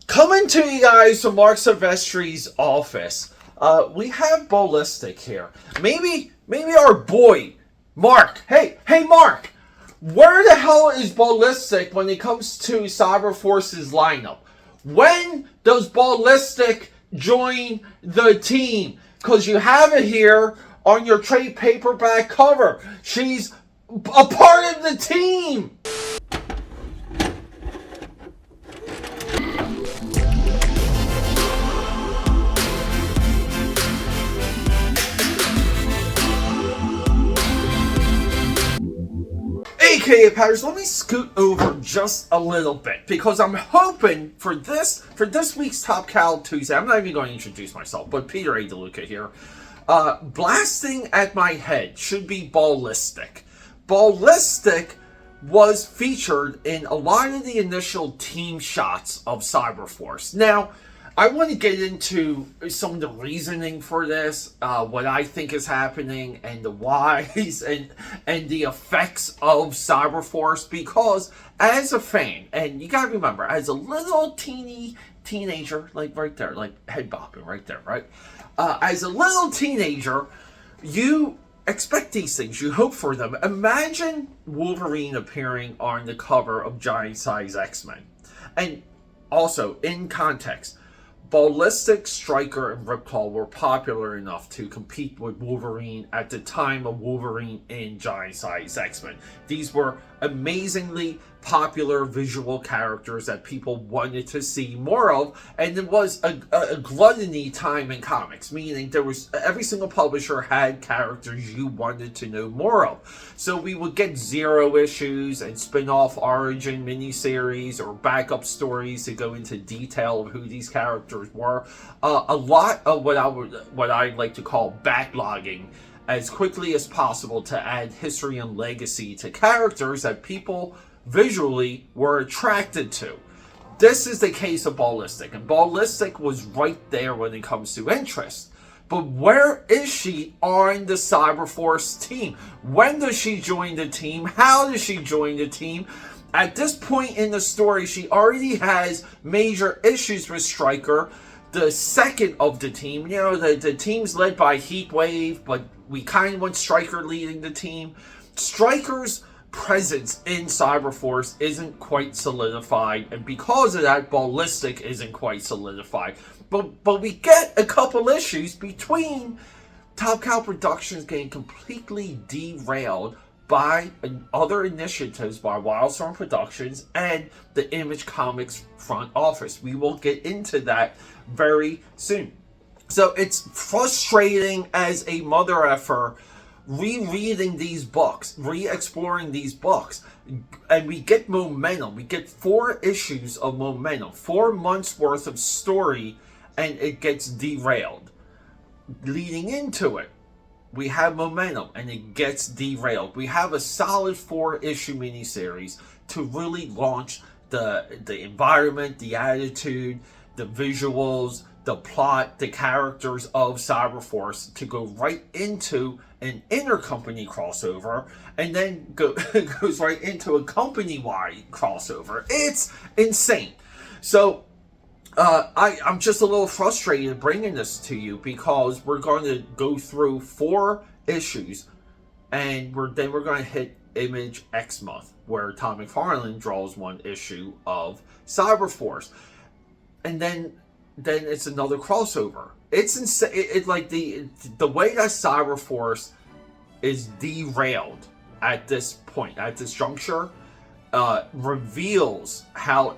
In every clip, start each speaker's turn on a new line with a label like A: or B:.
A: Coming to you guys from Marc Silvestri's office. We have Ballistic here. Maybe our boy, Mark. Hey, Mark. Where the hell is Ballistic when it comes to Cyberforce's lineup? When does Ballistic join the team? Because you have it here on your trade paperback cover. She's a part of the team. AKA Patters, let me scoot over just a little bit because I'm hoping for this week's Top Cal Tuesday. I'm not even going to introduce myself, but Peter A DeLuca here. Blasting at my head should be Ballistic. Ballistic was featured in a lot of the initial team shots of Cyberforce. Now, I want to get into some of the reasoning for this, what I think is happening, and the whys and the effects of Cyberforce. Because as a fan, and you gotta remember, as a little teenager, like right there, like head bopping right there, right? As a little teenager, you expect these things, you hope for them. Imagine Wolverine appearing on the cover of Giant Size X-Men, and also in context. Ballistic, Stryker, and Ripclaw were popular enough to compete with Wolverine at the time of Wolverine in Giant Size X-Men. These were amazingly popular visual characters that people wanted to see more of, and it was a gluttony time in comics, meaning there was every single publisher had characters you wanted to know more of. So we would get zero issues and spin-off origin miniseries or backup stories to go into detail of who these characters were. A lot of what I like to call backlogging as quickly as possible to add history and legacy to characters that people visually were attracted to. This is the case of Ballistic, and Ballistic was right there when it comes to interest. But where is she on the Cyberforce team? When does she join the team? How does she join the team? At this point in the story, she already has major issues with Stryker, the second of the team. You know, the team's led by Heatwave, but we kind of want Stryker leading the team. Stryker's presence in Cyberforce isn't quite solidified, and because of that, Ballistic isn't quite solidified. But we get a couple issues between Top Cow Productions getting completely derailed by other initiatives by Wildstorm Productions and the Image Comics front office. We will get into that very soon. So it's frustrating as a mother effer rereading these books, re-exploring these books, and we get momentum. We get 4 issues of momentum, 4 months worth of story, and it gets derailed. Leading into it, we have momentum, and it gets derailed. We have a solid 4-issue miniseries to really launch the environment, the attitude, the visuals, the plot, the characters of Cyberforce, to go right into an intercompany crossover, and then goes right into a company-wide crossover. It's insane. So I'm just a little frustrated bringing this to you because we're going to go through 4 issues, and then we're going to hit Image X month, where Tom McFarlane draws 1 issue of Cyberforce, and then it's another crossover. It's insane. It like the way that Cyberforce is derailed at this point, at this juncture, reveals how,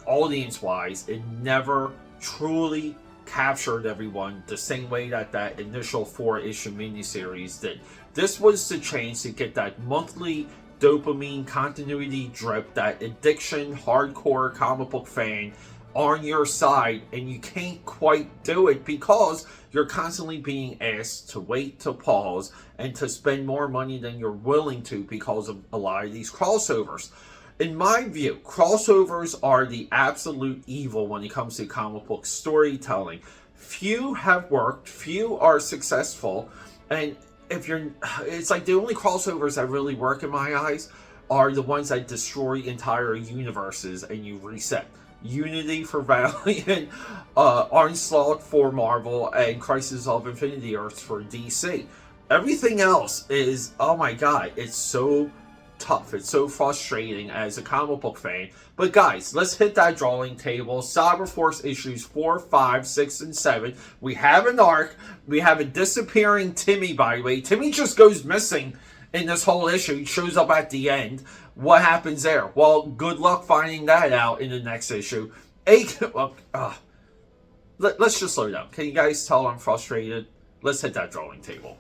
A: audience-wise, it never truly captured everyone the same way that initial 4-issue miniseries did. This was the change to get that monthly dopamine continuity drip, that addiction hardcore comic book fan on your side, and you can't quite do it because you're constantly being asked to wait, to pause, and to spend more money than you're willing to because of a lot of these crossovers. In my view, crossovers are the absolute evil when it comes to comic book storytelling. Few have worked, few are successful, and it's like the only crossovers that really work in my eyes are the ones that destroy entire universes and you reset. Unity for Valiant, Onslaught for Marvel, and Crisis of Infinity Earths for DC. Everything else is, oh my god, it's so tough. It's so frustrating as a comic book fan. But guys, let's hit that drawing table. Cyberforce issues 4, 5, 6, and 7. We have an arc. We have a disappearing Timmy, by the way. Timmy just goes missing in this whole issue. He shows up at the end. What happens there? Well, good luck finding that out in the next issue. Let's just slow down. Can you guys tell I'm frustrated? Let's hit that drawing table.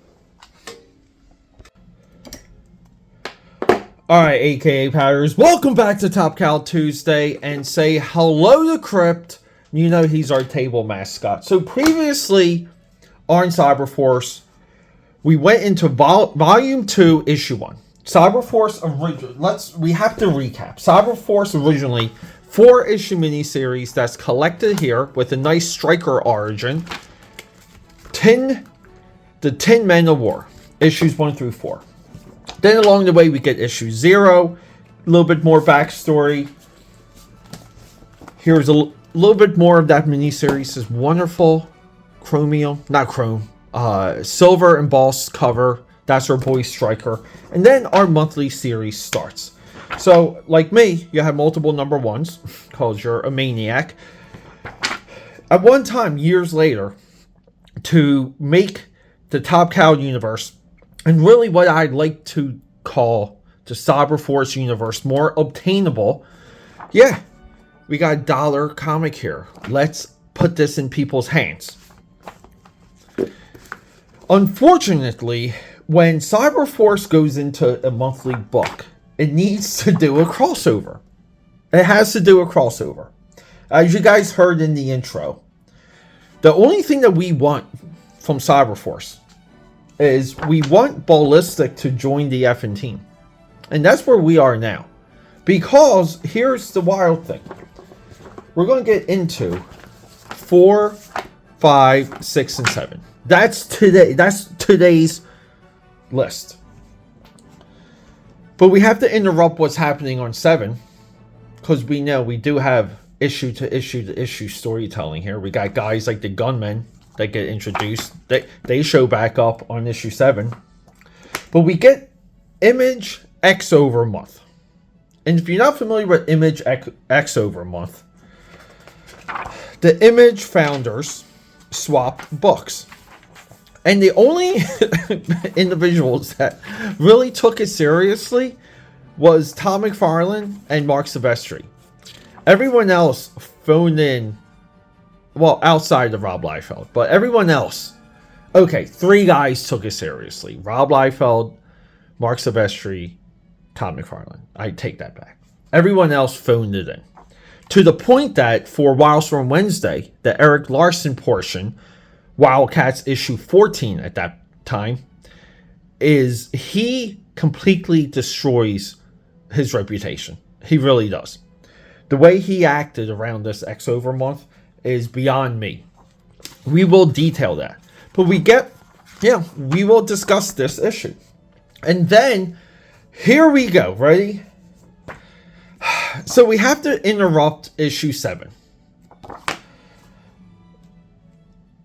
A: Alright, aka Powders, welcome back to Top Cow Tuesday, and say hello to Crypt. You know he's our table mascot. So previously on Cyberforce, we went into Volume 2, Issue 1. Cyberforce originally, we have to recap. Cyberforce originally, 4-issue miniseries that's collected here with a nice striker origin. The 10 Men of War, issues 1 through 4. Then along the way we get issue 0, a little bit more backstory. Here's a little bit more of that miniseries. This wonderful silver embossed cover. That's our boy Striker. And then our monthly series starts. So, like me, you have multiple number 1s, because you're a maniac. At one time, years later, to make the Top Cow universe, and really what I'd like to call the Cyberforce universe more obtainable, yeah, we got a dollar comic here. Let's put this in people's hands. Unfortunately, when Cyberforce goes into a monthly book, it needs to do a crossover. It has to do a crossover. As you guys heard in the intro, the only thing that we want from Cyberforce is we want Ballistic to join the effing team. And that's where we are now. Because here's the wild thing. We're going to get into 4, 5, 6, and 7. That's today's list. But we have to interrupt what's happening on 7, because we know we do have issue to issue to issue storytelling here. We got guys like the Gunmen that get introduced. They show back up on issue 7. But we get Image X Over Month. And if you're not familiar with Image X Over Month, the Image founders swap books. And the only individuals that really took it seriously was Tom McFarlane and Marc Silvestri. Everyone else phoned in, well, outside of Rob Liefeld, but everyone else, okay, 3 guys took it seriously. Rob Liefeld, Marc Silvestri, Tom McFarlane. I take that back. Everyone else phoned it in. To the point that for Wildstorm Wednesday, the Eric Larson portion, Wildcats issue 14 at that time, is he completely destroys his reputation. He really does. The way he acted around this X Over month is beyond me. We will detail that. But we will discuss this issue. And then, here we go. Ready? So we have to interrupt issue 7.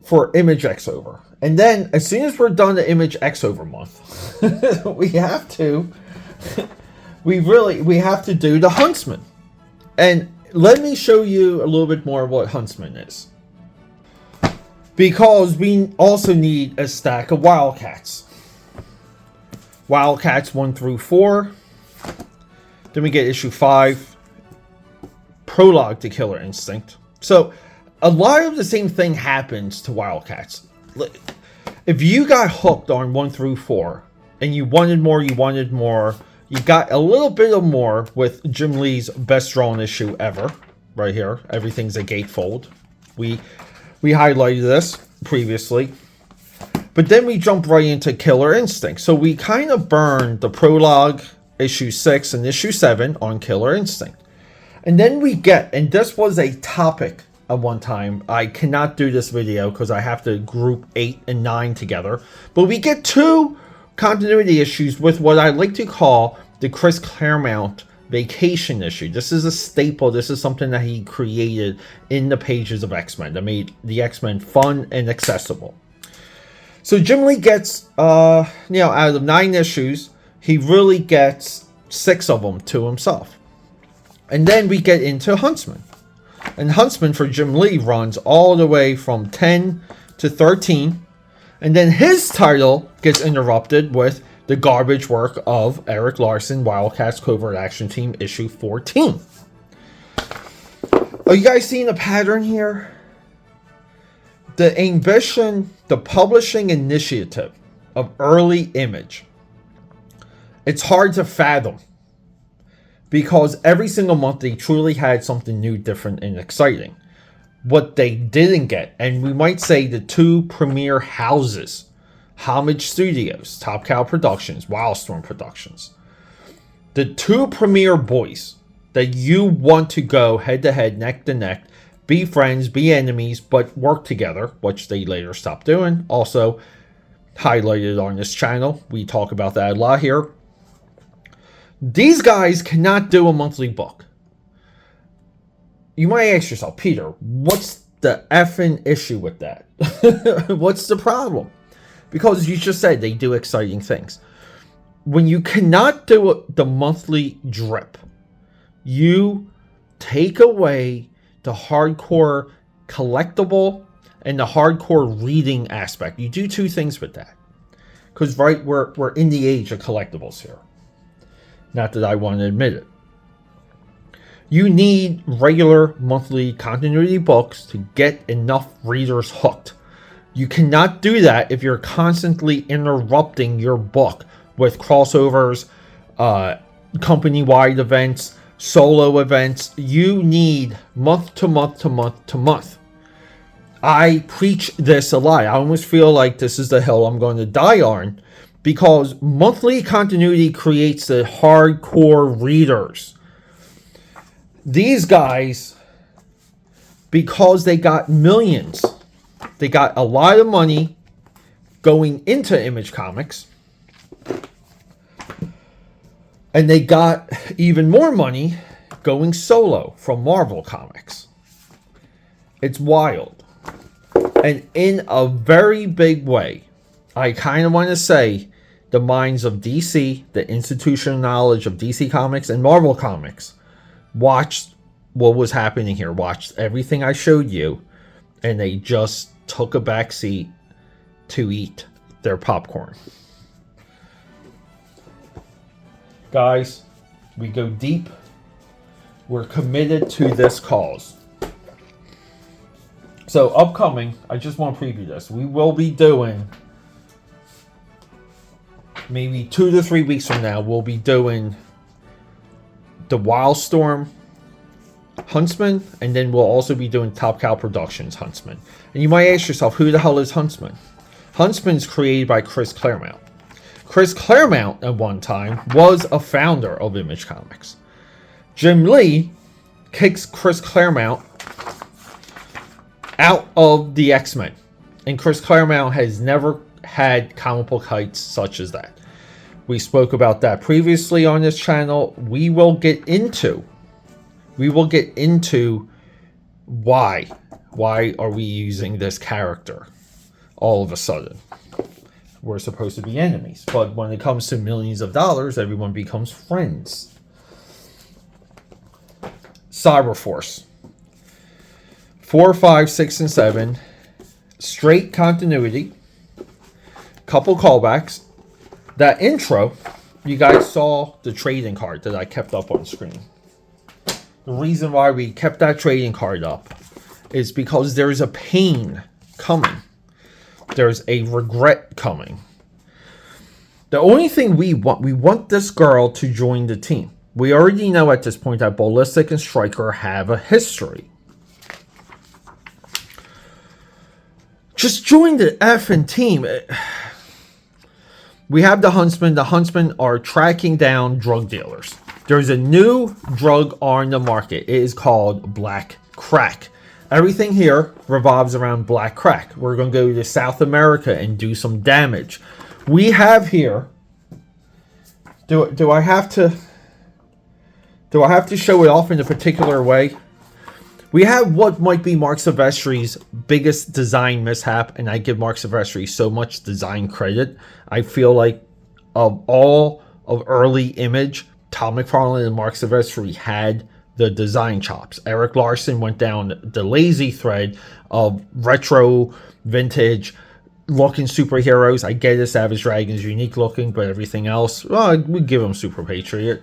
A: For Image X Over. And then, as soon as we're done the Image X Over month, we have to do the Huntsman. And let me show you a little bit more of what Huntsman is. Because we also need a stack of Wildcats. Wildcats 1 through 4. Then we get issue 5. Prologue to Killer Instinct. So, a lot of the same thing happens to Wildcats. If you got hooked on 1 through 4, and you wanted more, you got a little bit of more with Jim Lee's best drawn issue ever. Right here. Everything's a gatefold. We highlighted this previously. But then we jump right into Killer Instinct. So we kind of burned the prologue, issue 6 and issue 7 on Killer Instinct. And then we get, and this was a topic at one time. I cannot do this video because I have to group 8 and 9 together. But we get 2 continuity issues with what I like to call the Chris Claremont vacation issue. This is a staple. This is something that he created in the pages of X-Men that made the X-Men fun and accessible. So Jim Lee gets, out of 9 issues, he really gets 6 of them to himself. And then we get into Huntsman. And Huntsman for Jim Lee runs all the way from 10 to 13. And then his title gets interrupted with the garbage work of Eric Larson, Wildcats Covert Action Team, issue 14. Are you guys seeing a pattern here? The ambition, the publishing initiative of early Image. It's hard to fathom. Because every single month they truly had something new, different, and exciting. What they didn't get, and we might say the 2 premier houses, Homage Studios, Top Cow Productions, Wildstorm Productions. The 2 premier boys that you want to go head to head, neck to neck, be friends, be enemies, but work together, which they later stopped doing. Also highlighted on this channel. We talk about that a lot here. These guys cannot do a monthly book. You might ask yourself, Peter, what's the effing issue with that? What's the problem? Because you just said they do exciting things. When you cannot do the monthly drip, you take away the hardcore collectible and the hardcore reading aspect. You do 2 things with that. Because, right, we're in the age of collectibles here. Not that I want to admit it. You need regular monthly continuity books to get enough readers hooked. You cannot do that if you're constantly interrupting your book with crossovers, company-wide events, solo events. You need month to month to month to month. I preach this a lot. I almost feel like this is the hill I'm going to die on. Because monthly continuity creates the hardcore readers. These guys, because they got millions, they got a lot of money going into Image Comics. And they got even more money going solo from Marvel Comics. It's wild. And in a very big way, I kind of want to say the minds of DC, the institutional knowledge of DC Comics and Marvel Comics, watched what was happening here, watched everything I showed you, and they just took a back seat to eat their popcorn. Guys, we go deep. We're committed to this cause. So upcoming, I just want to preview this. We will be doing, maybe 2 to 3 weeks from now, we'll be doing the Wildstorm Huntsman, and then we'll also be doing Top Cow Productions Huntsman. And you might ask yourself, who the hell is Huntsman? Huntsman's created by Chris Claremont. Chris Claremont, at one time, was a founder of Image Comics. Jim Lee kicks Chris Claremont out of the X-Men. And Chris Claremont has never had comic book heights such as that. We spoke about that previously on this channel. We will get into why. Why are we using this character all of a sudden? We're supposed to be enemies. But when it comes to millions of dollars, everyone becomes friends. Cyberforce. 4, 5, 6, and 7. Straight continuity. Couple callbacks. That intro, you guys saw the trading card that I kept up on screen. The reason why we kept that trading card up is because there's a pain coming. There's a regret coming. The only thing we want this girl to join the team. We already know at this point that Ballistic and Stryker have a history. Just join the effing team. We have the Huntsman. The Huntsmen are tracking down drug dealers. There's a new drug on the market. It is called black crack. Everything here revolves around black crack. We're going to go to South America and do some damage. We have here Do I have to show it off in a particular way? We have what might be Marc Silvestri's biggest design mishap, and I give Marc Silvestri so much design credit. I feel like of all of early Image, Todd McFarlane and Marc Silvestri had the design chops. Eric Larson went down the lazy thread of retro, vintage looking superheroes. I get it, Savage Dragon's unique looking, but everything else, well, we give him Super Patriot.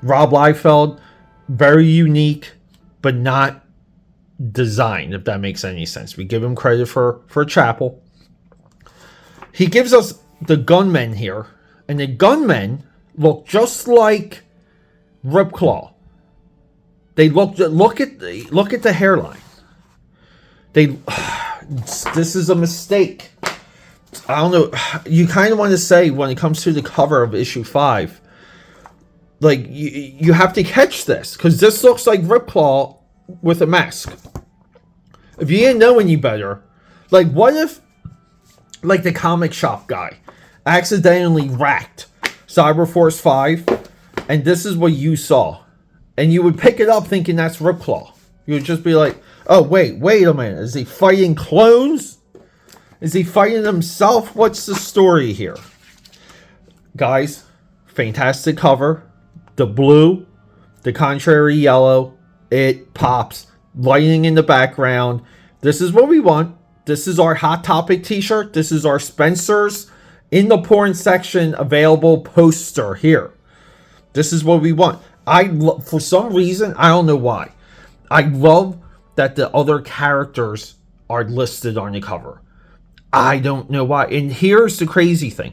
A: Rob Liefeld, very unique, but not designed, if that makes any sense. We give him credit for Chapel. He gives us the gunmen here, and the gunmen look just like Ripclaw. They look at the hairline. This is a mistake. I don't know. You kind of want to say when it comes to the cover of issue 5, like you have to catch this, because this looks like Ripclaw with a mask. If you didn't know any better, like what if, like the comic shop guy accidentally racked Cyberforce 5, and this is what you saw, and you would pick it up thinking that's Ripclaw. You would just be like, oh wait a minute, is he fighting clones? Is he fighting himself? What's the story here? Guys, fantastic cover. The blue, the contrary yellow, it pops. Lighting in the background. This is what we want. This is our Hot Topic t-shirt. This is our Spencer's in the porn section available poster here. This is what we want. For some reason, I don't know why, I love that the other characters are listed on the cover. I don't know why. And here's the crazy thing.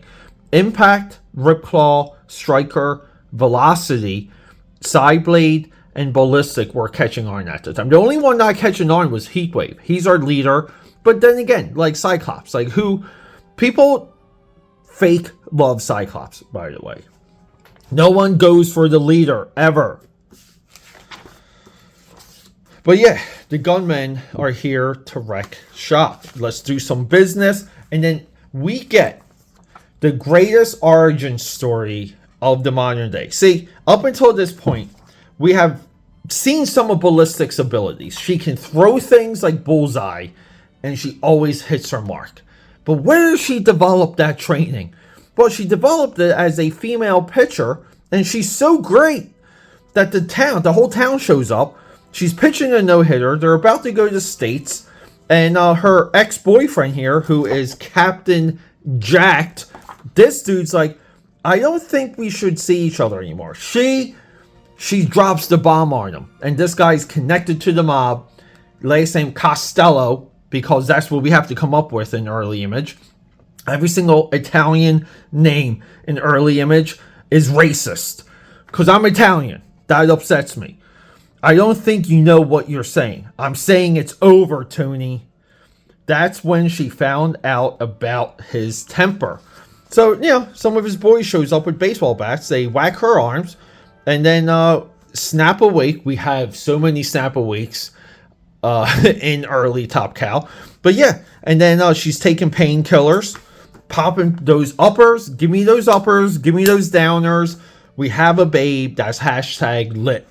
A: Impact, Ripclaw, Striker, Velocity, Psyblade, and Ballistic were catching on at the time. The only one not catching on was Heatwave. He's our leader. But then again, like Cyclops, like who people fake love Cyclops, by the way. No one goes for the leader ever. But yeah, the gunmen are here to wreck shop. Let's do some business. And then we get the greatest origin story of the modern day. See, up until this point, we have seen some of Ballistic's abilities. She can throw things like Bullseye, and she always hits her mark. But where does she develop that training? Well, she developed it as a female pitcher, and she's so great that the whole town shows up. She's pitching a no-hitter. They're about to go to the States, and her ex-boyfriend here, who is Captain Jacked, this dude's like, I don't think we should see each other anymore. She drops the bomb on him, and this guy's connected to the mob. Last name Costello, because that's what we have to come up with in early Image. Every single Italian name in early Image is racist, because I'm Italian. That upsets me. I don't think you know what you're saying. I'm saying it's over, Tony. That's when she found out about his temper. So, you know, some of his boys shows up with baseball bats. They whack her arms. And then Snap Awake. We have so many Snap Awakes in early Top Cow. But yeah, and then she's taking painkillers. Popping those uppers. Give me those uppers. Give me those downers. We have a babe. That's hashtag lit.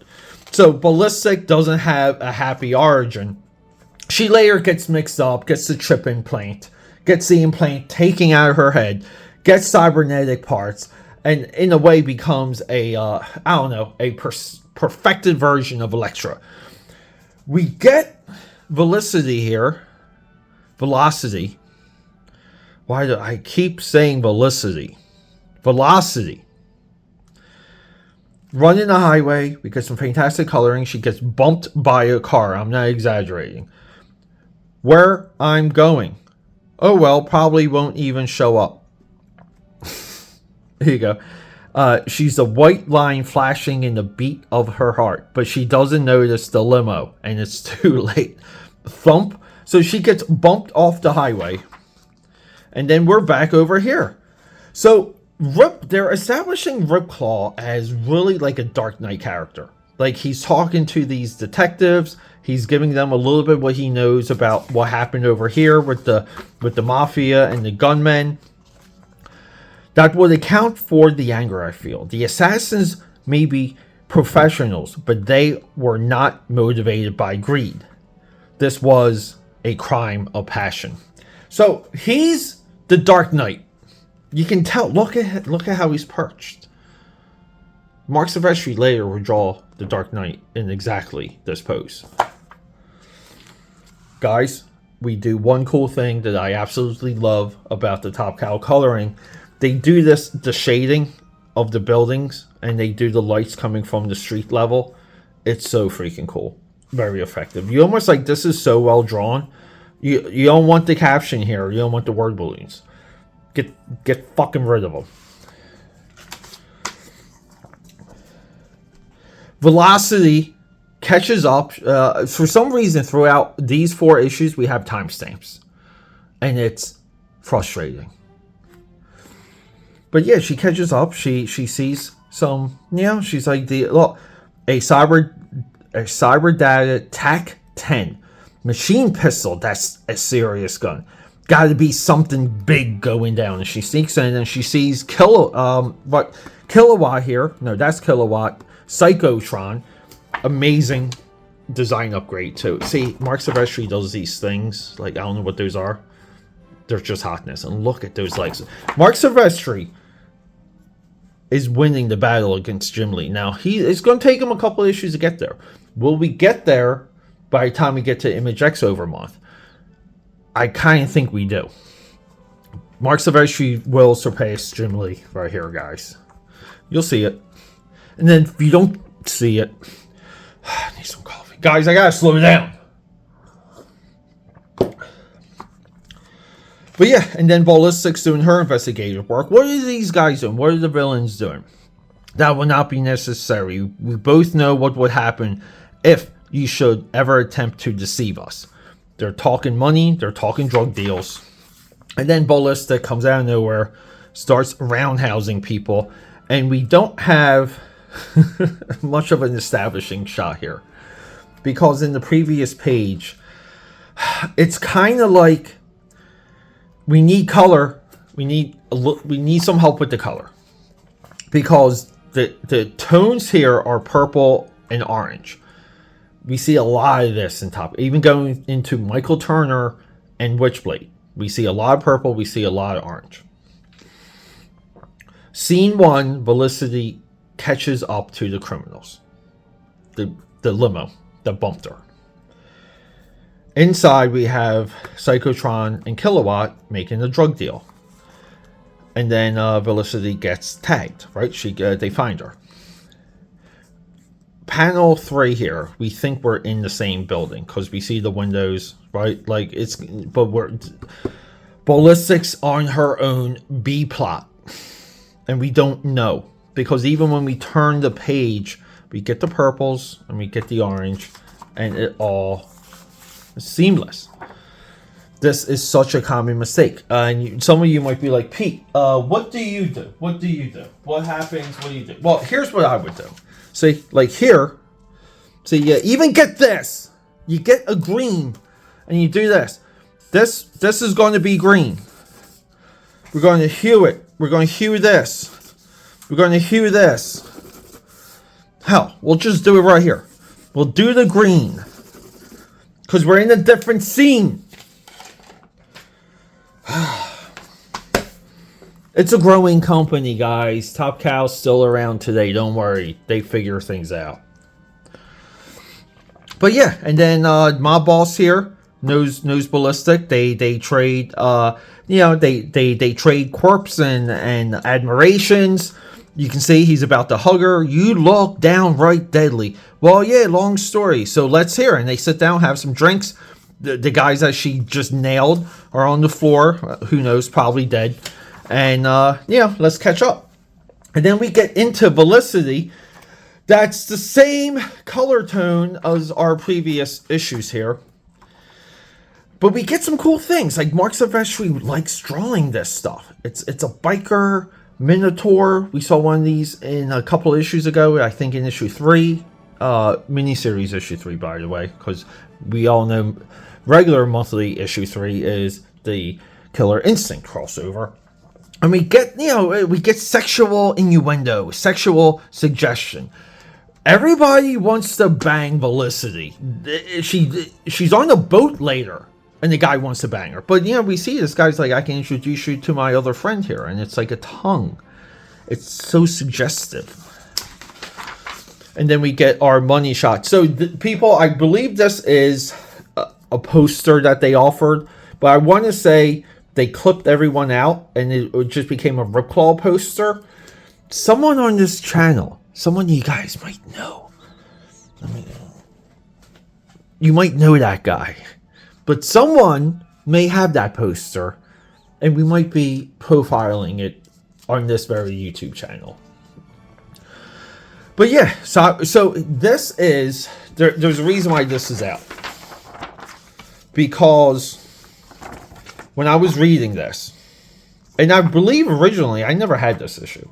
A: So Ballistic doesn't have a happy origin. She later gets mixed up. Gets the chip implant. Gets the implant taken out of her head. Gets cybernetic parts, and in a way becomes a, perfected version of Elektra. We get Velocity here. Velocity. Why do I keep saying Velocity? Velocity. Running the highway. We get some fantastic coloring. She gets bumped by a car. I'm not exaggerating. Where I'm going. Oh well, probably won't even show up. Here you go. She's a white line flashing in the beat of her heart, but she doesn't notice the limo, and it's too late. Thump. So she gets bumped off the highway, and then we're back over here. So they're establishing Ripclaw as really like a Dark Knight character. Like he's talking to these detectives. He's giving them a little bit what he knows about what happened over here with the mafia and the gunmen.
B: That would account for the anger I feel. The assassins may be professionals, but they were not motivated by greed. This was a crime of passion. So he's the Dark Knight. You can tell. Look at how he's perched. Marc Silvestri later will draw the Dark Knight in exactly this pose. Guys, we do one cool thing that I absolutely love about the Top Cow coloring. They do this, the shading of the buildings, and they do the lights coming from the street level. It's so freaking cool. Very effective. You almost like, this is so well drawn. You don't want the caption here. You don't want the word balloons. Get fucking rid of them. Velocity catches up. For some reason, throughout these 4 issues, we have timestamps. And it's frustrating. But yeah, she catches up. She sees some, she's like, look, a cyber data TAC-10 machine pistol. That's a serious gun. Got to be something big going down. And she sneaks in and she sees Kilowatt here. No, that's Kilowatt. Psychotron. Amazing design upgrade too. See, Marc Silvestri does these things. Like, I don't know what those are. They're just hotness. And look at those legs. Marc Silvestri is winning the battle against Jim Lee. Now, it's going to take him a couple of issues to get there. Will we get there by the time we get to Image X Overmonth? I kind of think we do. Marc Silvestri will surpass Jim Lee right here, guys. You'll see it. And then if you don't see it, I need some coffee. Guys, I gotta slow down. But yeah, and then Ballistic's doing her investigative work. What are these guys doing? What are the villains doing? That will not be necessary. We both know what would happen if you should ever attempt to deceive us. They're talking money. They're talking drug deals. And then Ballistic comes out of nowhere, starts roundhousing people. And we don't have much of an establishing shot here. Because in the previous page, it's kind of like we need color. We need some help with the color. Because the tones here are purple and orange. We see a lot of this in top. Even going into Michael Turner and Witchblade. We see a lot of purple. We see a lot of orange. Scene 1, Felicity catches up to the criminals. The limo that bumped her. Inside, we have Psychotron and Kilowatt making a drug deal. And then Felicity gets tagged, right? They find her. Panel 3 here, we think we're in the same building because we see the windows, right? Like Ballistic's on her own B plot, and we don't know because even when we turn the page, we get the purples and we get the orange, and it all is seamless. This is such a common mistake, and some of you might be like, Pete, what do you do? What do you do? What happens? What do you do? Well, here's what I would do. See, like here, see, you even get this. You get a green, and you do this. This is going to be green. We're going to hue it. We're going to hue this. We're going to hue this. Hell, we'll just do it right here. We'll do the green. Because we're in a different scene. It's a growing company, guys. Top Cow's still around today. Don't worry. They figure things out. But yeah, and then Mob Boss here knows Ballistic. They trade they trade quirks and admirations. You can see he's about to hug her. You look downright deadly. Well, yeah, long story. So let's hear it. And they sit down, have some drinks. The guys that she just nailed are on the floor. Who knows? Probably dead. And, let's catch up. And then we get into Felicity. That's the same color tone as our previous issues here. But we get some cool things. Like, Marc Silvestri likes drawing this stuff. It's a biker, Minotaur. We saw one of these in a couple of issues ago. I think in issue 3. Miniseries issue 3, by the way. Because we all know regular monthly issue 3 is the Killer Instinct crossover. And we get, we get sexual innuendo, sexual suggestion. Everybody wants to bang Ballistic. She's on a boat later, and the guy wants to bang her. But, we see this guy's like, I can introduce you to my other friend here. And it's like a tongue. It's so suggestive. And then we get our money shot. So, people, I believe this is a poster that they offered. But I want to say they clipped everyone out, and it just became a Rip Claw poster. Someone on this channel, someone you guys might know. You might know that guy. But someone may have that poster, and we might be profiling it on this very YouTube channel. But yeah, so this is... There's a reason why this is out. Because when I was reading this, and I believe originally I never had this issue.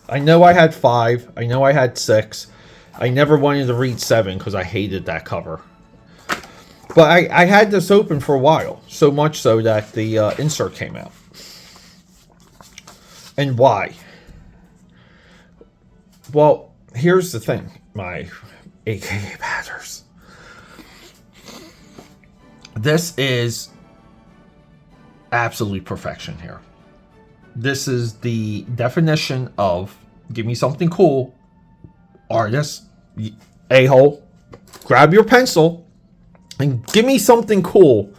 B: I know I had 5. I know I had 6. I never wanted to read 7 because I hated that cover. But I had this open for a while. So much so that the insert came out. And why? Well, here's the thing, my AKA batters. This is absolute perfection here. This is the definition of give me something cool. Artist, a-hole, grab your pencil and give me something cool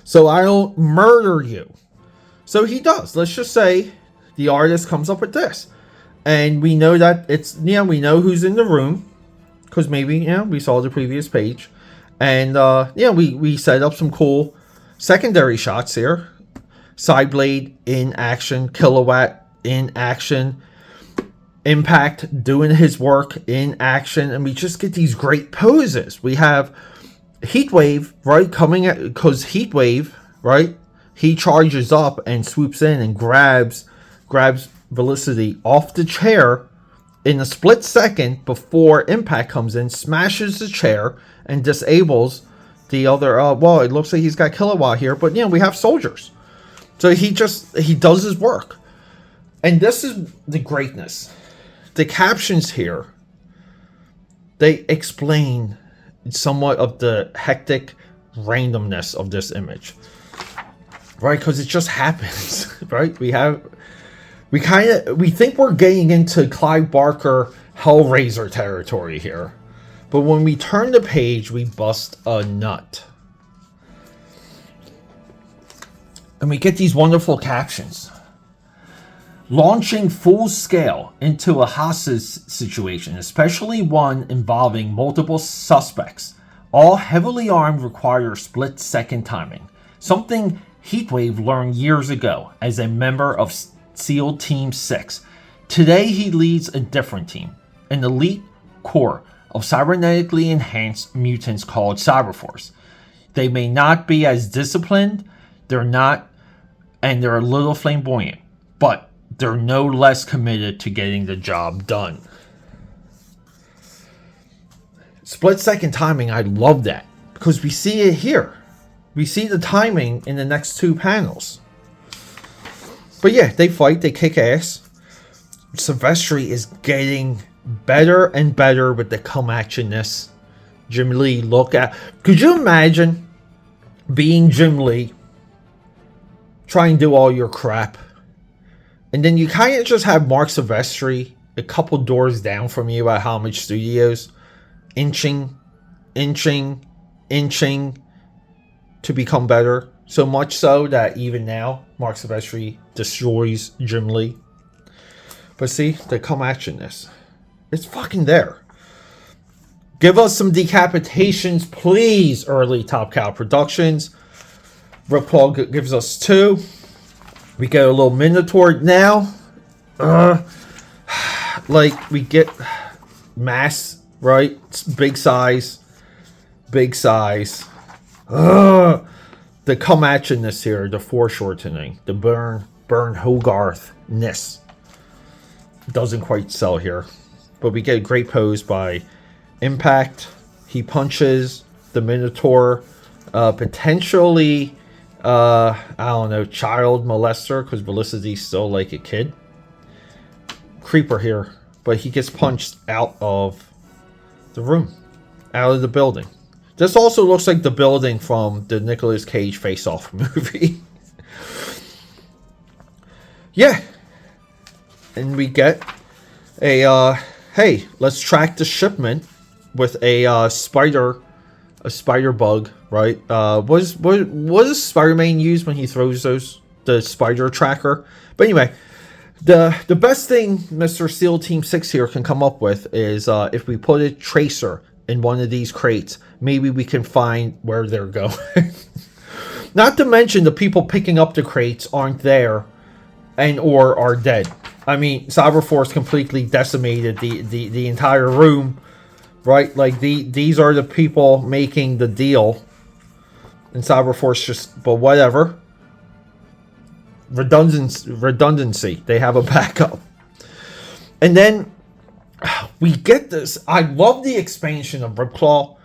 B: so I don't murder you. So he does. Let's just say the artist comes up with this. And we know that it's, we know who's in the room. Because maybe, we saw the previous page. And, we set up some cool secondary shots here. Sideblade in action. Kilowatt in action. Impact doing his work in action. And we just get these great poses. We have Heatwave, right? Coming at, because Heatwave, right? He charges up and swoops in and grabs Ballistic off the chair in a split second before Impact comes in, smashes the chair, and disables the other. Well, it looks like he's got Kilowatt here, but we have soldiers. So he does his work. And this is the greatness. The captions here, they explain somewhat of the hectic randomness of this image. Right? Because it just happens. Right? We think we're getting into Clive Barker Hellraiser territory here. But when we turn the page, we bust a nut. And we get these wonderful captions. Launching full scale into a hostage situation, especially one involving multiple suspects. All heavily armed require split-second timing. Something Heatwave learned years ago as a member of SEAL Team 6. Today he leads a different team, an elite corps of cybernetically enhanced mutants called Cyberforce. They may not be as disciplined, they're a little flamboyant, but they're no less committed to getting the job done. Split second timing, I love that, because we see it here. We see the timing in the next 2 panels. But yeah, they fight, they kick ass. Sylvestri is getting better and better with the come actionness. Jim Lee, could you imagine being Jim Lee, trying to do all your crap, and then you kind of just have Marc Silvestri a couple doors down from you at Homage Studios, inching to become better. So much so that even now, Marc Silvestri destroys Jim Lee. But see, the come actionness. It's fucking there. Give us some decapitations, please, early Top Cow Productions. Rip Claw gives us 2. We get a little Minotaur now. We get mass, right? It's big size. The come actionness here, the foreshortening, the burn Hogarth-ness doesn't quite sell here. But we get a great pose by Impact. He punches the Minotaur, potentially I don't know, child molester, because Ballistics still like a kid. Creeper here, but he gets punched out of the room, out of the building. This also looks like the building from the Nicolas Cage Face Off movie. Yeah. And we get a, hey, let's track the shipment with a spider bug, right? What does Spider-Man use when he throws the spider tracker? But anyway, the best thing Mr. SEAL Team 6 here can come up with is if we put a tracer in one of these crates, maybe we can find where they're going. Not to mention the people picking up the crates aren't there and or are dead. I mean, Cyberforce completely decimated the entire room, right? Like these are the people making the deal, and Cyberforce just, but whatever. Redundancy. They have a backup, and then we get this. I love the expansion of Ripclaw,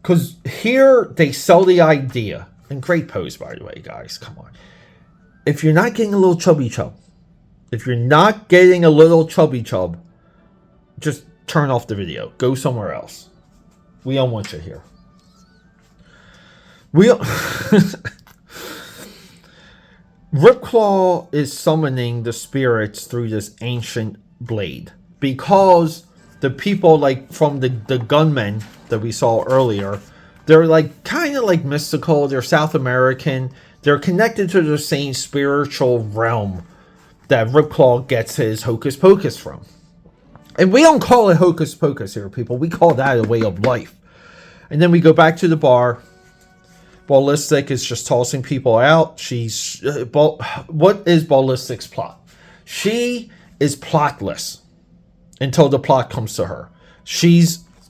B: because here they sell the idea. And great pose, by the way, guys. Come on. If you're not getting a little chubby chub, just turn off the video. Go somewhere else. We don't want you here. Ripclaw is summoning the spirits through this ancient blade, because the people like from the gunmen that we saw earlier, they're like kind of like mystical. They're South American. They're connected to the same spiritual realm that Ripclaw gets his hocus pocus from. And we don't call it hocus pocus here, people. We call that a way of life. And then we go back to the bar. Ballistic is just tossing people out. She's... what is Ballistic's plot? She is plotless until the plot comes to her.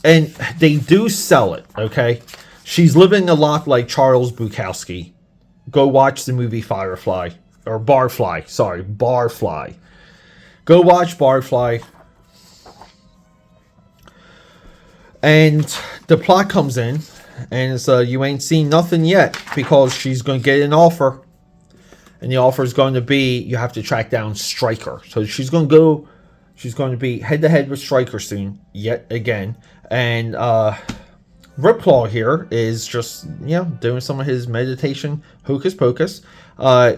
B: And they do sell it, okay? She's living a lot like Charles Bukowski. Go watch the movie Firefly. Or Barfly. Sorry, Barfly. Go watch Barfly. And the plot comes in. And it's you ain't seen nothing yet, because she's going to get an offer. And the offer is going to be, you have to track down Stryker. So she's going to be head to head with Stryker soon, yet again. And Ripclaw here is just, doing some of his meditation hocus pocus.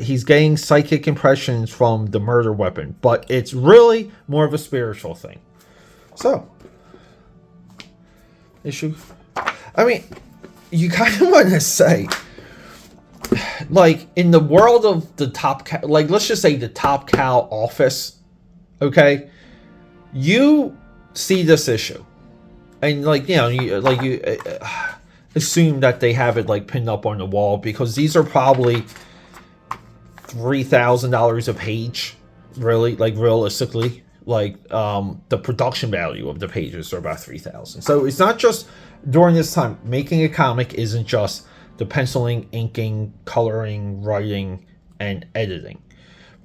B: He's getting psychic impressions from the murder weapon, but it's really more of a spiritual thing. So, issue. I mean, you kind of want to say, like, in the world of the Top Cow, like, let's just say the Top Cow office, okay? You see this issue, and, like, you assume that they have it, like, pinned up on the wall, because these are probably $3,000 a page, really, like, realistically. Like, the production value of the pages are about $3,000. So it's not just during this time. Making a comic isn't just the penciling, inking, coloring, writing, and editing.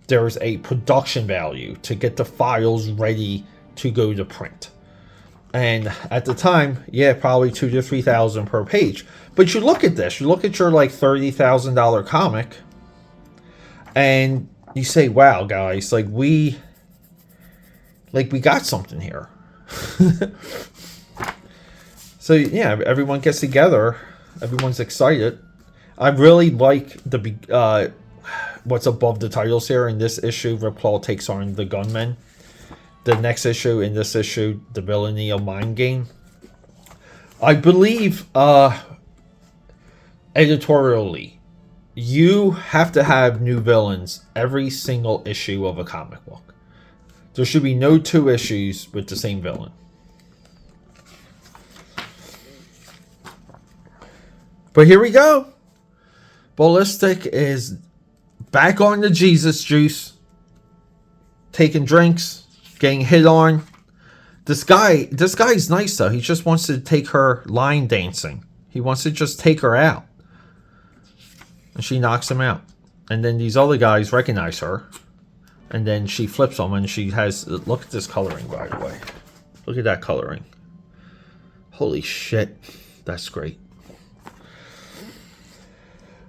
B: There's a production value to get the files ready to go to print. And at the time, yeah, probably $2,000 to $3,000 per page. But you look at this, you look at your like $30,000 comic, and you say, "Wow, guys, like we got something here." So yeah, everyone gets together, everyone's excited. I really like the what's above the titles here. In this issue, Ripclaw takes on the gunmen. The next issue, in this issue, the villainy of Mind Game. I believe editorially, you have to have new villains every single issue of a comic book. There should be no 2 issues with the same villain. But here we go. Ballistic is back on the Jesus juice. Taking drinks. Getting hit on. This guy's nice though. He just wants to take her line dancing. He wants to just take her out. And she knocks him out. And then these other guys recognize her. And then she flips them, and she has... Look at this coloring, by the way. Look at that coloring. Holy shit. That's great.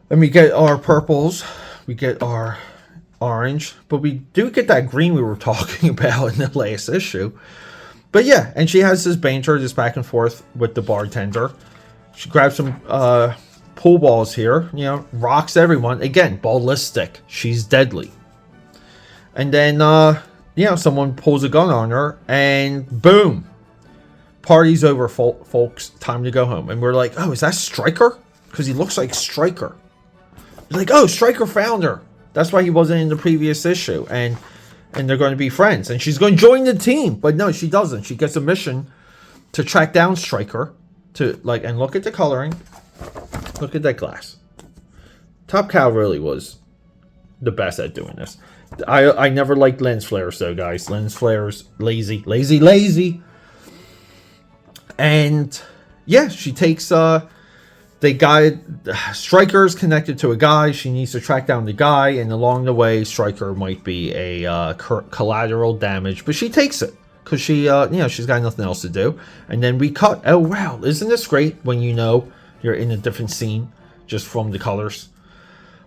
B: And we get our purples, we get our orange, but we do get that green we were talking about in the last issue. But yeah, and she has this banter, this back and forth with the bartender. She grabs some pool balls here, you know, rocks everyone. Again, ballistic. She's deadly. And then, you know, someone pulls a gun on her, and boom. Party's over, folks. Time to go home. And we're like, oh, is that Stryker? Because he looks like Stryker. You're like, oh, Stryker found her. That's why he wasn't in the previous issue. And they're going to be friends. And she's going to join the team. But no, she doesn't. She gets a mission to track down Stryker. And look at the coloring. Look at that glass. Top Cow really was the best at doing this. I never liked lens flares though, guys. Lens flares, lazy. And yeah, she takes Stryker's connected to a guy. She needs to track down the guy, and along the way, Stryker might be a collateral damage, but she takes it because she, you know, she's got nothing else to do. And then we cut. Oh wow, isn't this great when you know you're in a different scene just from the colors?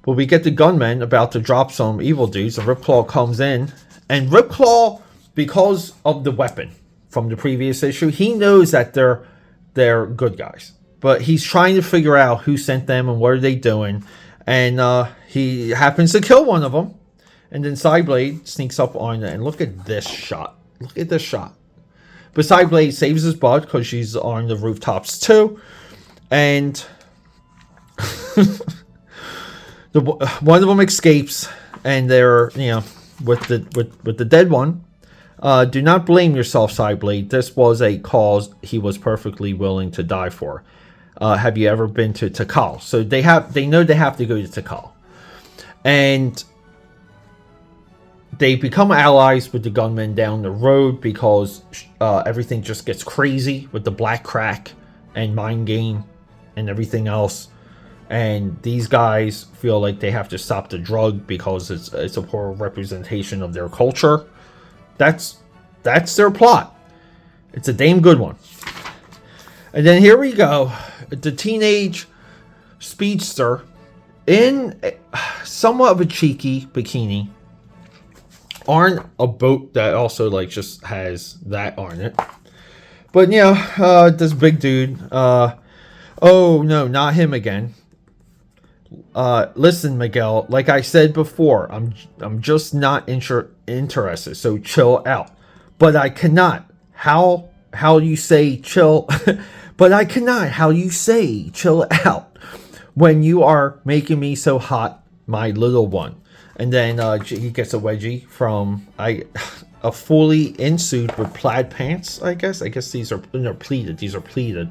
B: But we get the gunman about to drop some evil dudes, and Ripclaw comes in, and Ripclaw, because of the weapon from the previous issue, he knows that they're good guys. But he's trying to figure out who sent them and what are they doing. And he happens to kill one of them. And then Sideblade sneaks up on it. And look at this shot. Look at this shot. But Sideblade saves his butt because she's on the rooftops too. And one of them escapes. And they're, you know, with the dead one. Do not blame yourself, Sideblade. This was a cause he was perfectly willing to die for. Have you ever been to Tikal? So they know they have to go to Tikal. And they become allies with the gunmen down the road because everything just gets crazy with the black crack and mind game and everything else. And these guys feel like they have to stop the drug because it's a poor representation of their culture. That's their plot. It's a damn good one. And then here we go. The teenage speedster in somewhat of a cheeky bikini on a boat that also like just has that on it. But you know, this big dude. Oh no, not him again. Listen, Miguel. Like I said before, I'm just not interested. So chill out. But I cannot. How you say chill? But I cannot. How you say chill out when you are making me so hot, my little one? And then he gets a wedgie from a fully in suit with plaid pants. I guess these are pleated. These are pleated.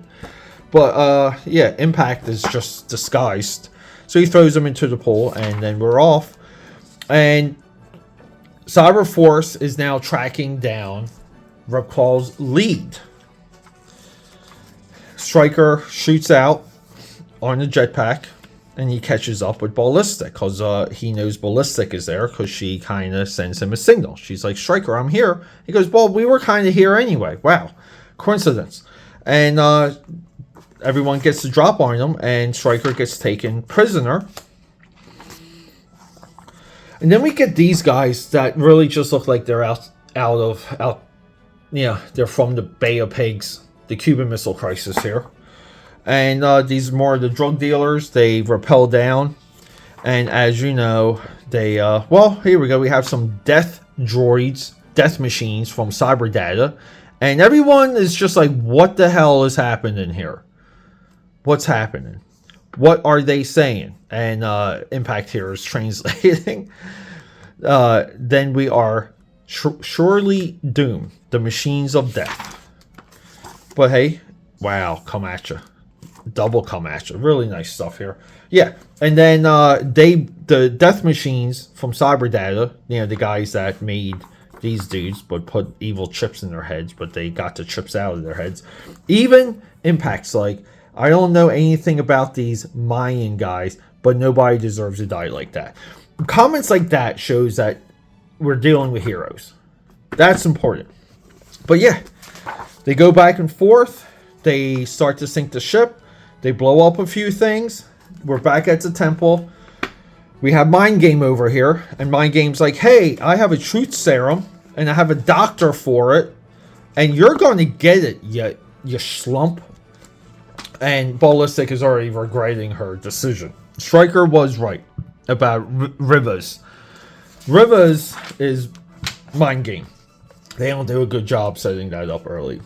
B: But yeah, Impact is just disguised. So he throws them into the pool, and then we're off. And Cyber Force is now tracking down Ripclaw's lead. Stryker shoots out on the jetpack, and he catches up with Ballistic because he knows Ballistic is there because she kind of sends him a signal. She's like, Stryker, I'm here. He goes, well, we were kind of here anyway. Wow, coincidence. And everyone gets the drop on him, and Stryker gets taken prisoner. And then we get these guys that really just look like they're out. Yeah, they're from the Bay of Pigs, the Cuban Missile Crisis here. And these are more of the drug dealers. They rappel down. And as you know, they, well, here we go. We have some death droids, death machines from Cyberdata. And everyone is just like, what the hell is happening here? What's happening? What are they saying? And Impact here is translating. Then we are surely doomed. The machines of death. But hey, wow, come at you. Double come at you. Really nice stuff here. Yeah, and then the death machines from Cyberdata, you know, the guys that made these dudes but put evil chips in their heads, but they got the chips out of their heads. Even Impact's like, I don't know anything about these Mayan guys, but nobody deserves to die like that. Comments like that shows that we're dealing with heroes. That's important. But yeah, they go back and forth. They start to sink the ship. They blow up a few things. we're back at the temple. We have Mind Game over here, and Mind Game's like, hey, I have a truth serum, and I have a doctor for it, and you're going to get it, you slump. And Ballistic is already regretting her decision. Stryker was right about Rivers. Rivers is Mind Game. They don't do a good job setting that up early.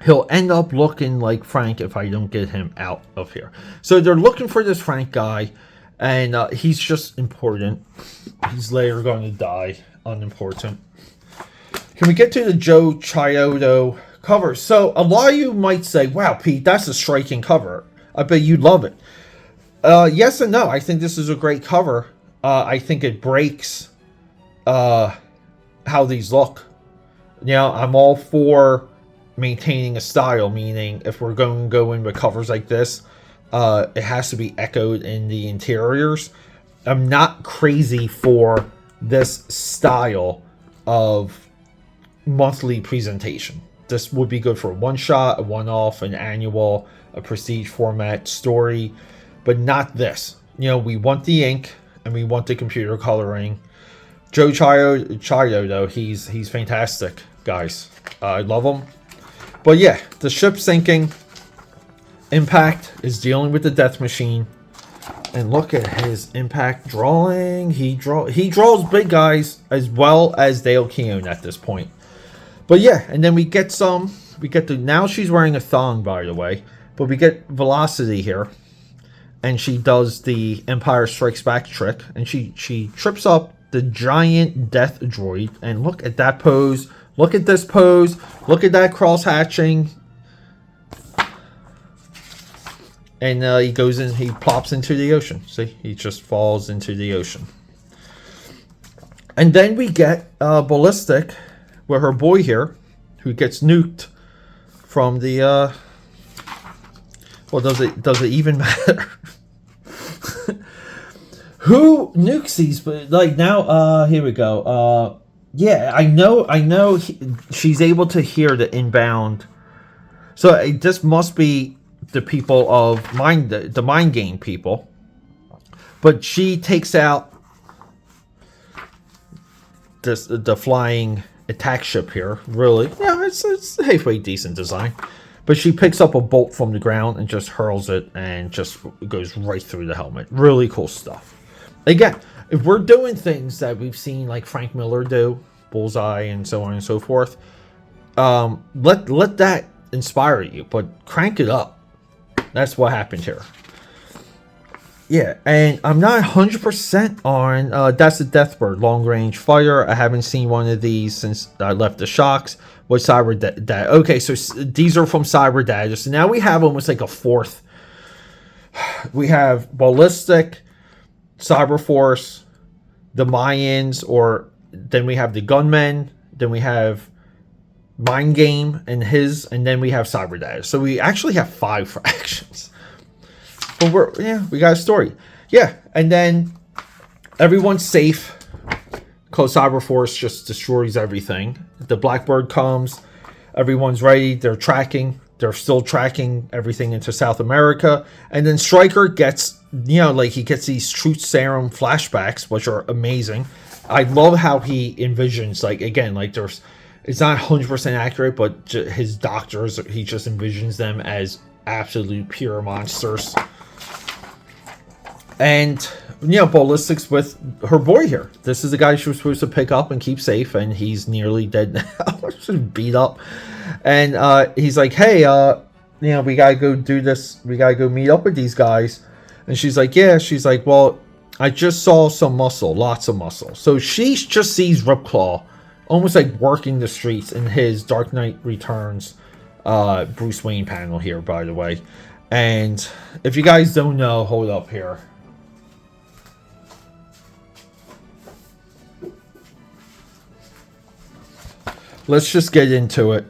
B: He'll end up looking like Frank if I don't get him out of here. So they're looking for this Frank guy, and he's just important. He's later going to die. Unimportant. Can we get to the Joe Chiodo cover? So a lot of you might say, wow, Pete, that's a striking cover. I bet you love it. Yes and no. I think this is a great cover. I think it breaks how these look. You know, I'm all for maintaining a style, meaning if we're going to go in with covers like this, it has to be echoed in the interiors. I'm not crazy for this style of monthly presentation. This would be good for a one-shot, a one-off, an annual, a prestige format story, but not this. You know, we want the ink and we want the computer coloring. Joe Chiodo, though, he's fantastic, guys. I love him. But yeah, the ship's sinking. Impact is dealing with the death machine. And look at his Impact drawing. He draws big guys as well as Dale Keown at this point. But yeah, and then we get now she's wearing a thong, by the way. But we get Velocity here. And she does the Empire Strikes Back trick. And she trips up the giant death droid. And look at that pose. Look at this pose. Look at that cross hatching. And he goes in, he plops into the ocean. See, he just falls into the ocean. And then we get Ballistic with her boy here, who gets nuked from the. Well, does it even matter? Who nukes these? But like now, here we go. Yeah, I know. She's able to hear the inbound. So this must be the people of the Mind Game people. But she takes out the flying attack ship here. Really, yeah, it's halfway decent design. But she picks up a bolt from the ground and just hurls it and just goes right through the helmet. Really cool stuff. Again, if we're doing things that we've seen like Frank Miller do, Bullseye and so on and so forth, let that inspire you, but crank it up. That's what happened here. Yeah, and I'm not 100% on that's the Deathbird long range fighter. I haven't seen one of these since I left the Shocks. What Cyber Data? Okay, so these are from Cyber Data. So now we have almost like a fourth. We have Ballistic, Cyber Force, the Mayans, or then we have the Gunmen, then we have Mind Game and then we have Cyber Data. So we actually have 5 fractions. But we got a story. Yeah, and then everyone's safe because Cyber Force just destroys everything. The Blackbird comes, everyone's ready, they're still tracking everything into South America. And then Stryker gets, he gets these truth serum flashbacks, which are amazing. I love how he envisions, it's not 100% accurate, but his doctors, he just envisions them as absolute pure monsters. And, Ballistic's with her boy here. This is the guy she was supposed to pick up and keep safe, and he's nearly dead now. Just beat up. And he's like, hey, we gotta go do this. We gotta go meet up with these guys. And she's like, yeah. She's like, well, I just saw some muscle, lots of muscle. So she just sees Ripclaw almost like working the streets in his Dark Knight Returns Bruce Wayne panel here, by the way. And if you guys don't know, hold up here. Let's just get into it.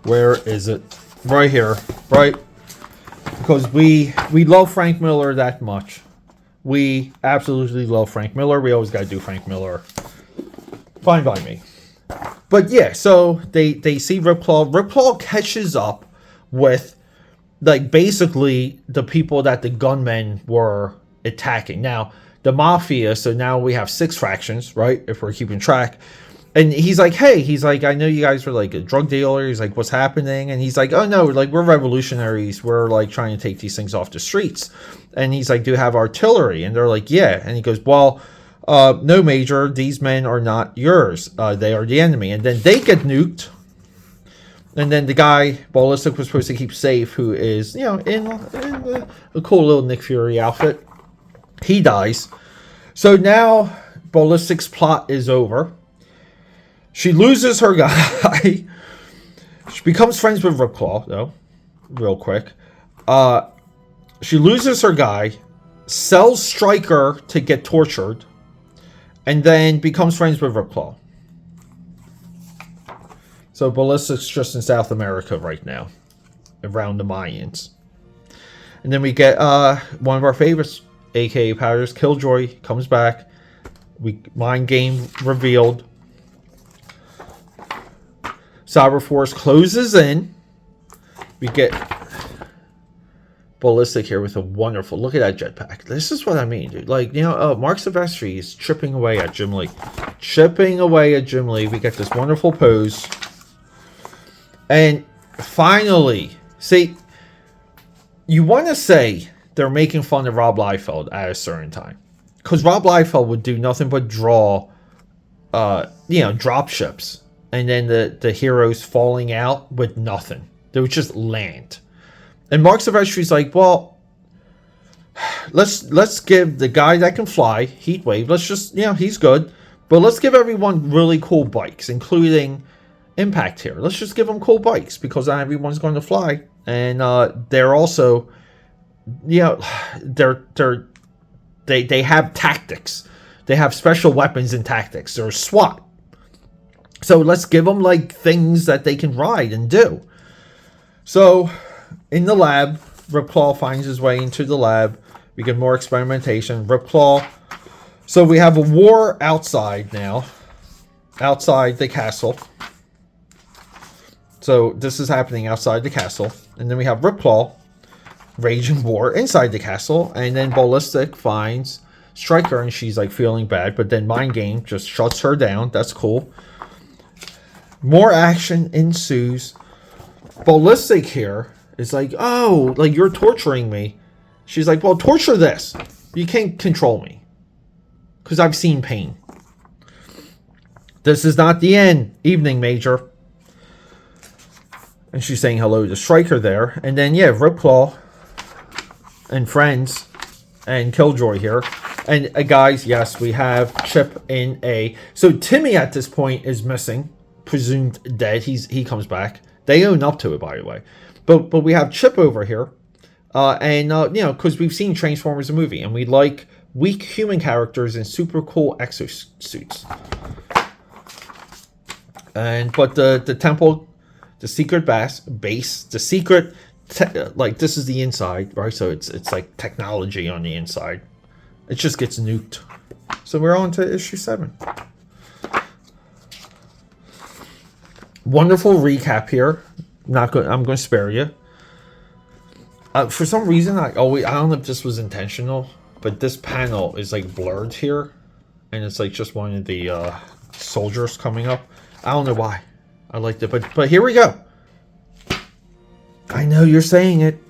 B: Where is it? Right here, right? Because we love Frank Miller that much. We absolutely love Frank Miller. We always got to do Frank Miller. Fine by me. But yeah, so they see Ripclaw. Ripclaw catches up with like basically the people that the gunmen were attacking. Now the mafia. So now we have 6 fractions, right? If we're keeping track. And he's like, hey, he's like, I know you guys were like a drug dealer. He's like, what's happening? And he's like, oh no, like we're revolutionaries. We're like trying to take these things off the streets. And he's like, do you have artillery? And they're like, yeah. And he goes, well, no, Major, these men are not yours. They are the enemy. And then they get nuked. And then the guy Ballistic was supposed to keep safe, who is, you know, in a cool little Nick Fury outfit, he dies. So now Ballistic's plot is over. She loses her guy. She becomes friends with Ripclaw, though, real quick. She loses her guy, sells Stryker to get tortured, and then becomes friends with Ripclaw. So Ballistic's just in South America right now, around the Mayans. And then we get one of our favorites, aka Powders, Killjoy, comes back. Mind game revealed. Cyberforce closes in. We get Ballistic here with a wonderful... Look at that jetpack. This is what I mean, dude. Like, you know, Marc Silvestri is chipping away at Jim Lee. Chipping away at Jim Lee. We get this wonderful pose. And finally... See, you want to say they're making fun of Rob Liefeld at a certain time. Because Rob Liefeld would do nothing but draw, you know, drop ships. And then the heroes falling out with nothing. They would just land. And Marc Silvestri's like, well, let's give the guy that can fly, Heatwave, let's just, you know, he's good. But let's give everyone really cool bikes, including Impact here. Let's just give them cool bikes because not everyone's going to fly. And they're also, you know, they have tactics. They have special weapons and tactics. They're SWAT. So let's give them like things that they can ride and do. So in the lab, Ripclaw finds his way into the lab. We get more experimentation. Ripclaw. So we have a war outside now. Outside the castle. So this is happening outside the castle. And then we have Ripclaw raging war inside the castle. And then Ballistic finds Stryker and she's like feeling bad. But then Mind Game just shuts her down. That's cool. More action ensues. Ballistic here is like, oh, like you're torturing me. She's like, well, torture this. You can't control me. Because I've seen pain. This is not the end. Evening, Major. And she's saying hello to Stryker there. And then, yeah, Ripclaw and friends and Killjoy here. And guys, yes, we have Chip in A. So Timmy at this point is missing. Presumed dead. He comes back. They own up to it, by the way. But we have Chip over here, and you know, because we've seen Transformers the movie, and we like weak human characters in super cool exosuits. But the temple, the secret base, the secret like this is the inside, right? So it's like technology on the inside. It just gets nuked. So we're on to issue 7. Wonderful recap here. I'm going to spare you. For some reason, I don't know if this was intentional, but this panel is like blurred here, and it's like just one of the soldiers coming up. I don't know why. I liked it, but here we go. I know you're saying it,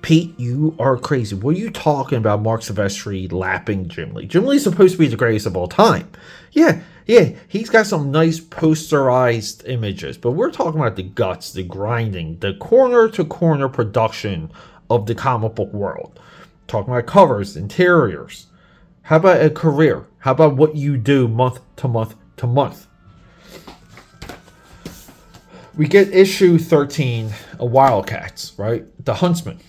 B: Pete. You are crazy. What are you talking about? Marc Silvestri lapping Jim Lee. Jim Lee's supposed to be the greatest of all time. Yeah, he's got some nice posterized images, but we're talking about the guts, the grinding, the corner-to-corner production of the comic book world. Talking about covers, interiors. How about a career? How about what you do month to month to month? We get issue 13, a Wildcats, right? The Huntsman.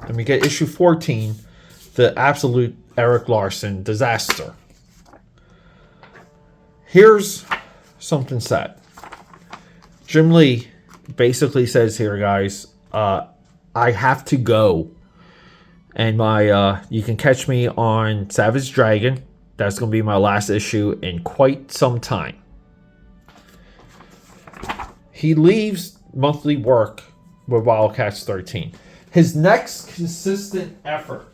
B: And we get issue 14, the absolute Eric Larson disaster. Here's something sad. Jim Lee basically says here, guys, I have to go. And you can catch me on Savage Dragon. That's going to be my last issue in quite some time. He leaves monthly work with Wildcats 13. his next consistent effort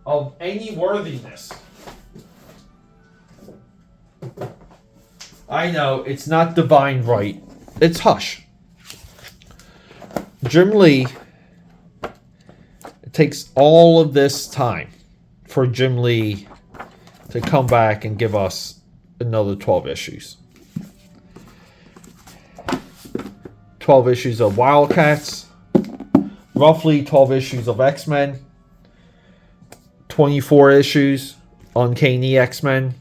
B: of any worthiness. I know, it's not divine right. It's Hush. Jim Lee, it takes all of this time for Jim Lee to come back and give us another 12 issues. 12 issues of Wildcats, roughly 12 issues of X-Men, 24 issues Uncanny X-Men,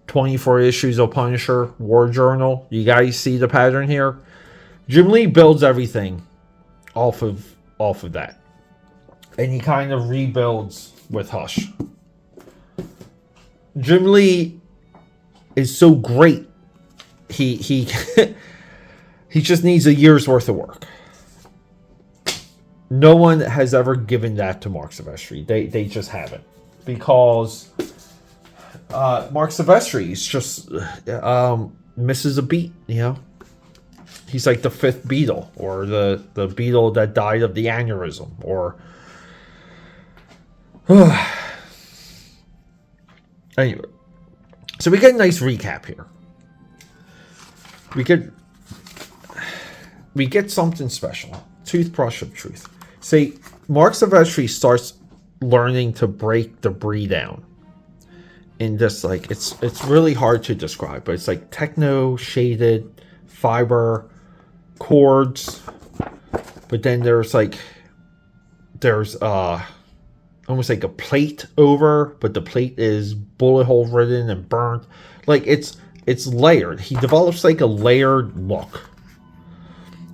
B: 24 issues of Punisher, War Journal. You guys see the pattern here? Jim Lee builds everything off of that. And he kind of rebuilds with Hush. Jim Lee is so great. He he just needs a year's worth of work. No one has ever given that to Marc Silvestri. They just haven't. Because Marc Silvestri is just misses a beat, you know. He's like the fifth Beatle, or the Beatle that died of the aneurysm, or anyway. So we get a nice recap here. We get something special. Toothbrush of truth. See, Marc Silvestri starts learning to break debris down in this, like, it's really hard to describe, but it's like techno shaded fiber cords, but then there's almost like a plate over, but the plate is bullet hole ridden and burnt. Like, it's layered. He develops like a layered look.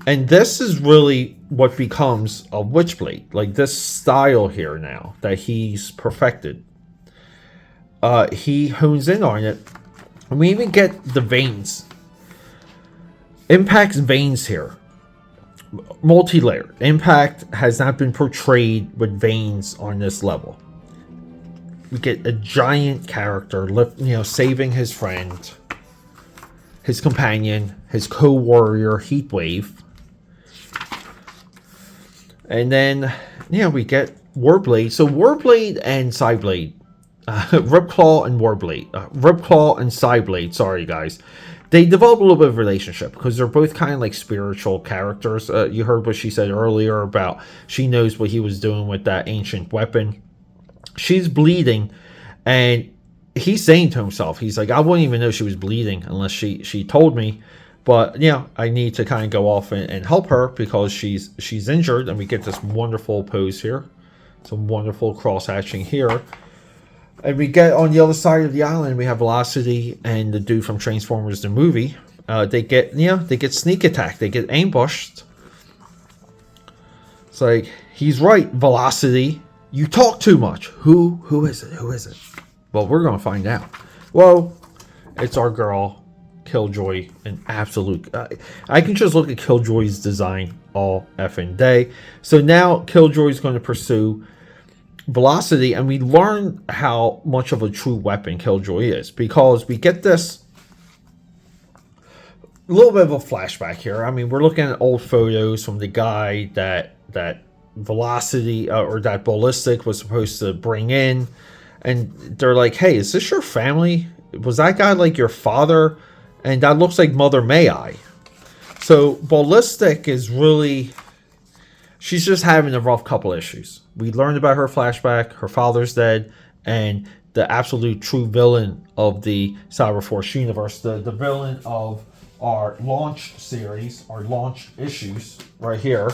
B: And this is really what becomes a Witchblade. Like, this style here now that he's perfected. He hones in on it. And we even get the veins. Impact's veins here. Multi-layered. Impact has not been portrayed with veins on this level. We get a giant character, saving his friend, his companion, his co-warrior, Heatwave. And then, we get Warblade. So Warblade and Psyblade, Ripclaw and Warblade, Ripclaw and Psyblade. Sorry, guys. They develop a little bit of relationship because they're both kind of like spiritual characters. You heard what she said earlier about she knows what he was doing with that ancient weapon. She's bleeding, and he's saying to himself, he's like, I wouldn't even know she was bleeding unless she told me. But I need to kind of go off and help her because she's injured. And we get this wonderful pose here, some wonderful cross hatching here. And we get on the other side of the island, we have Velocity and the dude from Transformers the movie. They get sneak attack. They get ambushed. It's like, he's right, Velocity. You talk too much. Who is it? Who is it? Well, we're gonna find out. Well, it's our girl, Killjoy. An absolute. I can just look at Killjoy's design all effing day. So now Killjoy's going to pursue Velocity, and we learn how much of a true weapon Killjoy is because we get this a little bit of a flashback here. I mean, we're looking at old photos from the guy that Velocity or that Ballistic was supposed to bring in, and they're like, "Hey, is this your family? Was that guy like your father?" And that looks like Mother May I. So Ballistic is really. She's just having a rough couple issues. We learned about her flashback, her father's dead, and the absolute true villain of the Cyberforce universe, the villain of our launch series, our launch issues, right here.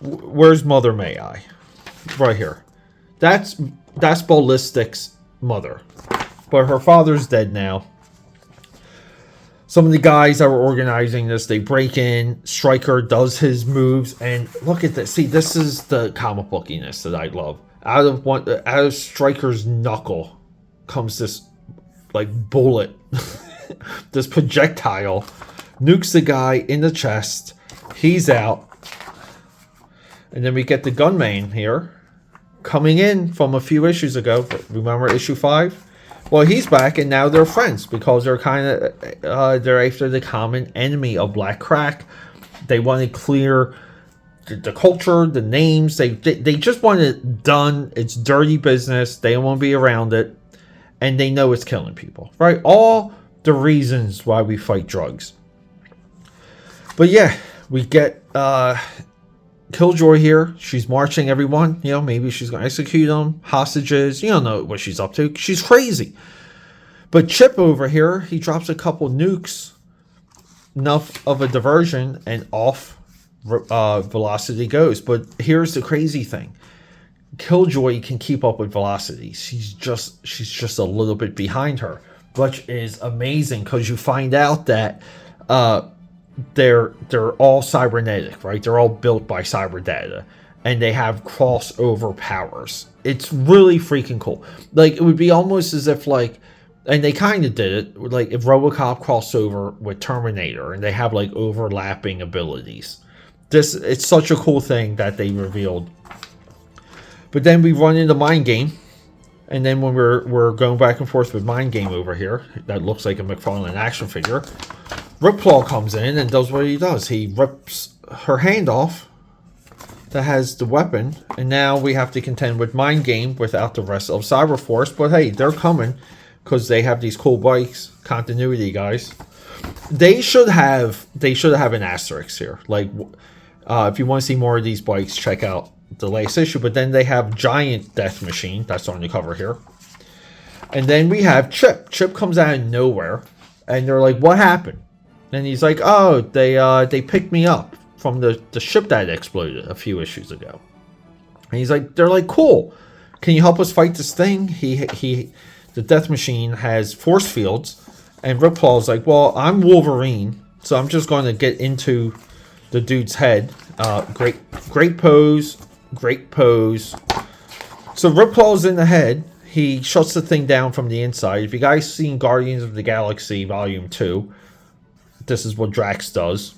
B: Where's Mother May I? Right here. That's Ballistic's mother. But her father's dead now. Some of the guys that were organizing this, they break in. Stryker does his moves, and look at this. See, this is the comic bookiness that I love. Out of Stryker's knuckle comes this like bullet, this projectile, nukes the guy in the chest. He's out, and then we get the gunman here, coming in from a few issues ago. Remember issue 5? Well, he's back, and now they're friends because they're kind of they're after the common enemy of Black Crack. They want to clear the culture, the names. They just want it done. It's dirty business. They don't want to be around it, and they know it's killing people, right? All the reasons why we fight drugs. But yeah, we get Killjoy here. She's marching everyone. You know, maybe she's gonna execute them, hostages. You don't know what she's up to. She's crazy. But Chip over here, he drops a couple nukes, enough of a diversion, and off Velocity goes. But here's the crazy thing: Killjoy can keep up with Velocity. She's just a little bit behind her, which is amazing because you find out that they're all cybernetic, right? They're all built by cyber data, and they have crossover powers. It's really freaking cool. Like, it would be almost as if, like, and they kind of did it, like if RoboCop crossed over with Terminator, and they have like overlapping abilities. It's such a cool thing that they revealed. But then we run into Mind Game, and then when we're going back and forth with Mind Game over here, that looks like a McFarlane action figure, Ripclaw comes in and does what he does. He rips her hand off that has the weapon, and now we have to contend with Mind Game without the rest of Cyberforce. But hey, they're coming because they have these cool bikes. Continuity, guys. They should have an asterisk here. Like, if you want to see more of these bikes, check out the latest issue. But then they have Giant Death Machine. That's on the cover here. And then we have Chip. Chip comes out of nowhere, and they're like, "What happened?" And he's like, "Oh, they picked me up from the ship that exploded a few issues ago." And he's like, "They're like, cool. Can you help us fight this thing?" The Death Machine has force fields, and Ripclaw's like, "Well, I'm Wolverine, so I'm just going to get into the dude's head." Great pose, great pose. So Ripclaw's in the head. He shuts the thing down from the inside. If you guys seen Guardians of the Galaxy Volume 2, this is what Drax does.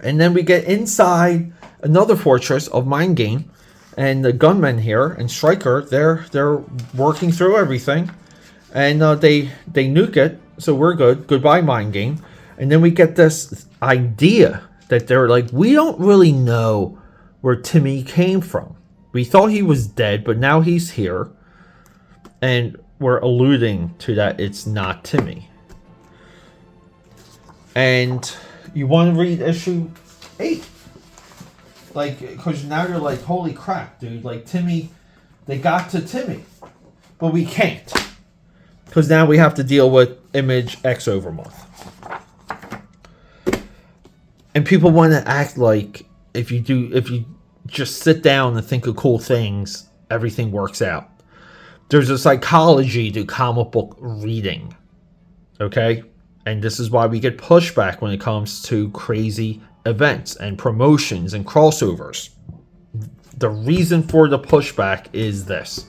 B: And then we get inside another fortress of Mind Game, and the gunmen here and Stryker, they're working through everything, and they nuke it, so we're good. Goodbye, Mind Game. And then we get this idea that they're like, we don't really know where Timmy came from. We thought he was dead, but now he's here, and we're alluding to that it's not Timmy. And you want to read issue 8? Like, because now you're like, holy crap, dude. Like, Timmy, they got to Timmy. But we can't. Because now we have to deal with Image X Overmonth. And people want to act like if you just sit down and think of cool things, everything works out. There's a psychology to comic book reading. Okay? And this is why we get pushback when it comes to crazy events and promotions and crossovers. The reason for the pushback is this.